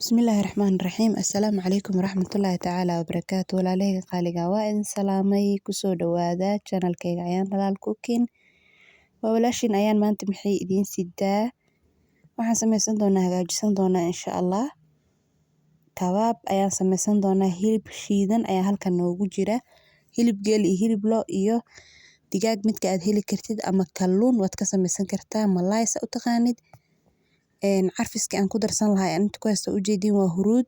Bismillaahi Raxmaani Raxiim. Assalaamu calaykum waraxmatullaahi tacaala wabarakaatu. Walaalahayga qaaliga waa idin salaamay. Kusoo dhawaada channelkayga Ayaan Dhalaal Cooking. Waa walaashin ayaan maanta maxay idiin sidaa. Waxaan sameysan doonaa hagaajisan doonaa insha Allah. Kabaab ayaan sameysan doonaa. Hilib shiidan ayaa halkan noogu jira. Hilib geel iyo hilib lo iyo digaag midka aad heli kartid ama kalluun waad ka sameysan kartaa. Malaay sa u taqaanid. Carfiska aan ku darsan lahaa inta ku haysta ujeedin waa huruud,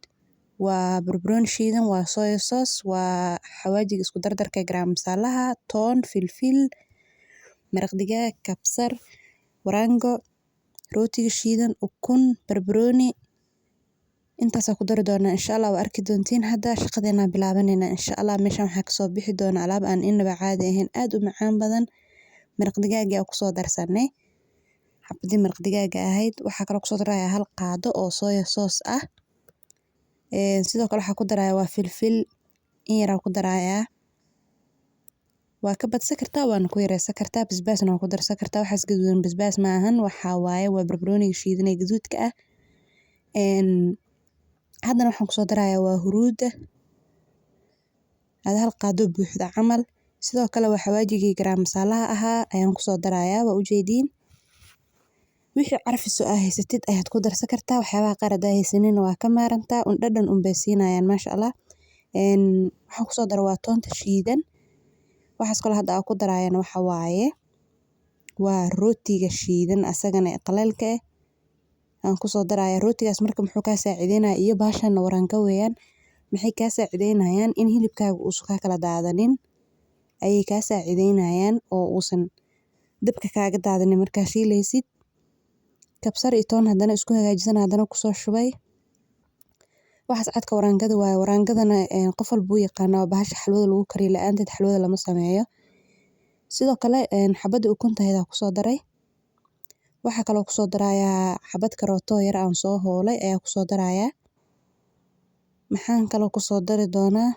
waa barbarooni shiidan, waa soy sauce, waa xawaajiga isku dardarka garam masalaha, toon, filfil, maraq digaag, kabsar, warango, rootiga shiidan, ukun, barbarooni. Intaas ku dari doonaa insha Allah waa arki doontiin. Hadda shaqadeena bilaabanayna insha Allah. Meeshaan waxaa kasoo bixi doona alaab aan inaba caadi ahayn aad u macaan badan. Maraq digaag ayaa ku soo darsanay. Xabadii maraq digaaga ahayd waxaa kale ku soo darayaa hal qaado oo soy sauce ah. Sidoo kale waxaa ku darayaa waa filfil in yar ku darayaa. Waa ka badsan kartaa waana ku yareysan kartaa. Basbaasna waa ku darsan kartaa. Waxaas gaduudan basbaas ma ahan. Waxaa waaye waa barbarooniga shiidan ee gaduudka ah. Haddana waxaan ku soo darayaa waa huruuda. Hal qaado buuxda camal. Sidoo kale waa xawaajigii garam masalaha ahaa ayaan ku soo darayaa waa ujeedin. Wixii carfiso ah haysatid ayaad ku darsan kartaa. Waxyaabaha qaar hadaa haysanin waa ka maarantaa. Dhadhan baysiinayaan maasha Allah. Waxaan ku soo daraa waa toonta shiidan. Waxaas kale hadda ku daraayana waxa waaye waa rootiga shiidan asagana qaleelka ah. Aan ku soo darayaa rootigaas marka muxuu ka saacideynaa iyo baashan waranka weeyaan. Maxay ka saacideynayaan in hilibkaaga uu suka kala daadanin. Ayay ka saacideynayaan oo uusan dabka kaaga daadanin markaa shiilaysid. Kabsar iyo toon haddana isku hagaajisan haddana ku soo shubay. Waxaas cadka warangada waaye. Warangadana qof walbo wuu yaqaanaa bahasha xalwada lagu kariyo la'aanteed xalwada lama sameeyo. Sidoo kale xabada ukunta ayada ku soo daray. Waxaa kale oo ku soo darayaa xabad karooto yar aan soo hoolay ayaa ku soo darayaa. Maxaan kale oo ku soo dari doonaa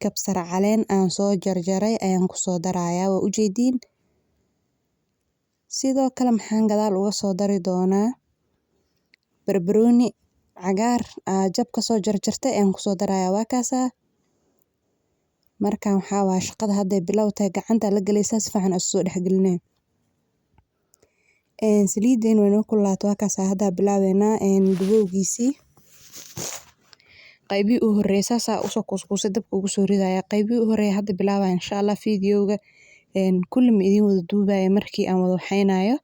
kabsar caleen aan soo jarjaray ayaan ku soo darayaa waa ujeedin. Sidoo kale maxaan gadaal uga soo dari doonaa barbarooni cagaar jab ka soo jarjartay ayaan ku soo darayaa waa kaasa. Markaan waxaa waa shaqada hadday bilowday gacanta la galaysaa si fiican isu soo dhexgelinay. Saliideen way noo kululaato waa kaasa hadda bilaabeena dubowgiisii. Qaybii u horeysa saa u soo kuskuusay dabka ugu soo ridaya. Qaybii u horeeya hadda bilaabaya insha Allah fiidiyowga. Kulli ma idin wada duubaya markii aan wada waxaynayo.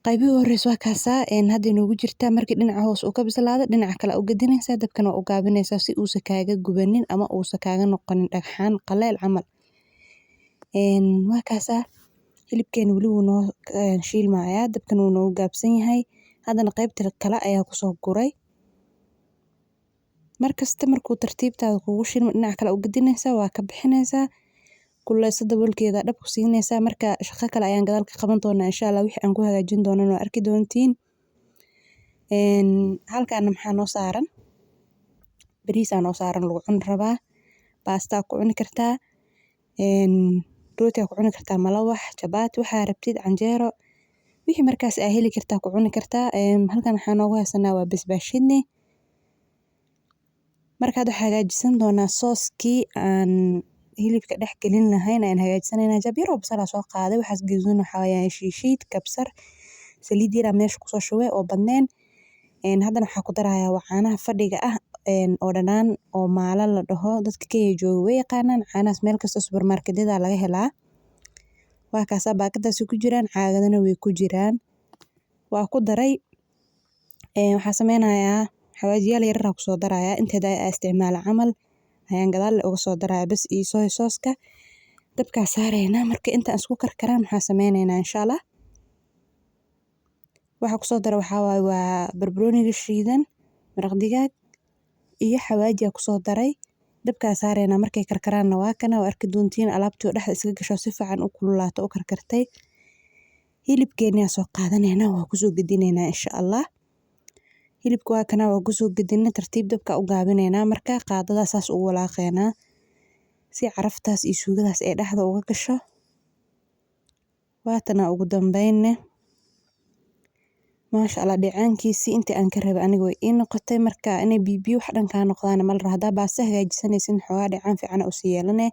Qaybii u horeysa waa kaasa hadda inoogu jirta markii dhinaca hoos u ka bislaado dhinaca kale u gadinaysa dabkana u gaabinaysa si uu kaaga gubanin ama uu kaaga noqonin dhagxaan qaleel camal. Waa kaasa hilibkeena wali wuu noo shiilmaya dabkana wuu noo gaabsan yahay. Haddana qaybta kale ayaa ku soo guray. Markasta markuu tartiibtaada kugu shiilmo dhinaca kale u gadinaysa waa ka bixinaysa. Kuleysa daboolkeeda dhab ku siinaysa marka shaqo kale ayaan gadaal ka qaban doonaa insha Allah wixii aan ku hagaajin doonano arki doontiin. Halkaan maxaa noo saaran bariis aan noo saaran lagu cun rabaa. Pasta ku cuni kartaa. Rooti ku cuni kartaa malawax jabaati waxaa rabtid canjeero. Wixii markaas ay heli kartaa ku cuni kartaa. Halkaan waxaa noogu haysanaa waa basbaas shidni. Markaad hagaajisan doonaa sooskii aan hilibka dhex gelin lahayn ayaan hagaajisanayna jab yar oo basal soo qaaday waxaas gaduudan waxa weeyaan shiishiid kabsar saliid yar meesha ku soo shubay oo badneen. Haddana waxaa ku darayaa caanaha fadhiga ah oo dhanaan oo maala la dhaho dadka Kenya jooga way yaqaanaan caanaas meel kasta supermarket-yada laga helaa. Waa kaasa baakadaasi ku jiraan caagadana way ku jiraan. Waa ku daray. Waxaa sameynayaa xawaajiyaal yar ku soo darayaa inteeda ay isticmaala camal ayaan gadaal uga soo darayaa bas iyo soy sauce-ka. Dabka saarayna marka inta isku karkaraan waxaa sameynaynaa insha Allah. Waxaa ku soo daray waxa waaye waa barbarooniga shiidan, maraq digaag iyo xawaajiga ku soo daray. Dabka saarayna markay karkaraan waa kana waa arki doontiin alaabtii dhaxda iska gasho si fiican u kululaato u karkartay. Hilibkeena soo qaadanayna waa ku soo gadinayna insha Allah. Hilibku waa kana waa ku soo gadinay tartiib dabka u gaabinayna marka qaadada saas u walaaqayna si caraftaas iyo suugadaas ay dhaxda uga gasho. Waatana ugu dambeyn maasha Allah dhicaankiisii intii aan ka rabay aniga way ii noqotay marka inay biyo wax dhan ka noqdaan ma la rabo hadaa baasta hagaajisanaysin xoogaa dhicaan fiican u sii yeelanee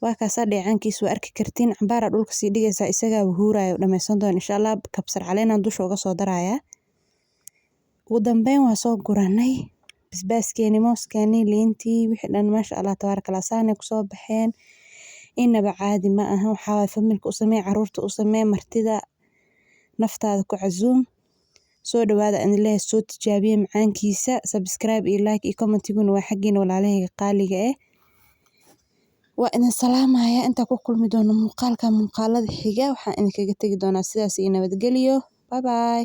waa kaasa dhicaankiisa waa arki kartiin cambaara dhulka sii dhigaysa isagaa huuraayo dhameysan doon insha Allah kabsar caleen dusha uga soo daraaya ugu dambeyn waa soo guranay basbaaskeeni mooskeeni liintii wixii dhan maasha Allah tabaarakallah saanay ku soo baxeen inaba caadi ma aha waxa familka u sameey caruurta u sameey martida naftaada ku casuum soo dhawaada in la soo tijaabiyo macaankiisa subscribe iyo like iyo commentiguna waa xaqiina walaalahayga qaaliga waa in salaamaya inta ku kulmi doono muuqaalada xiga waxaan idinkaga tagi doonaa sidaas iyo nabadgelyo bye bye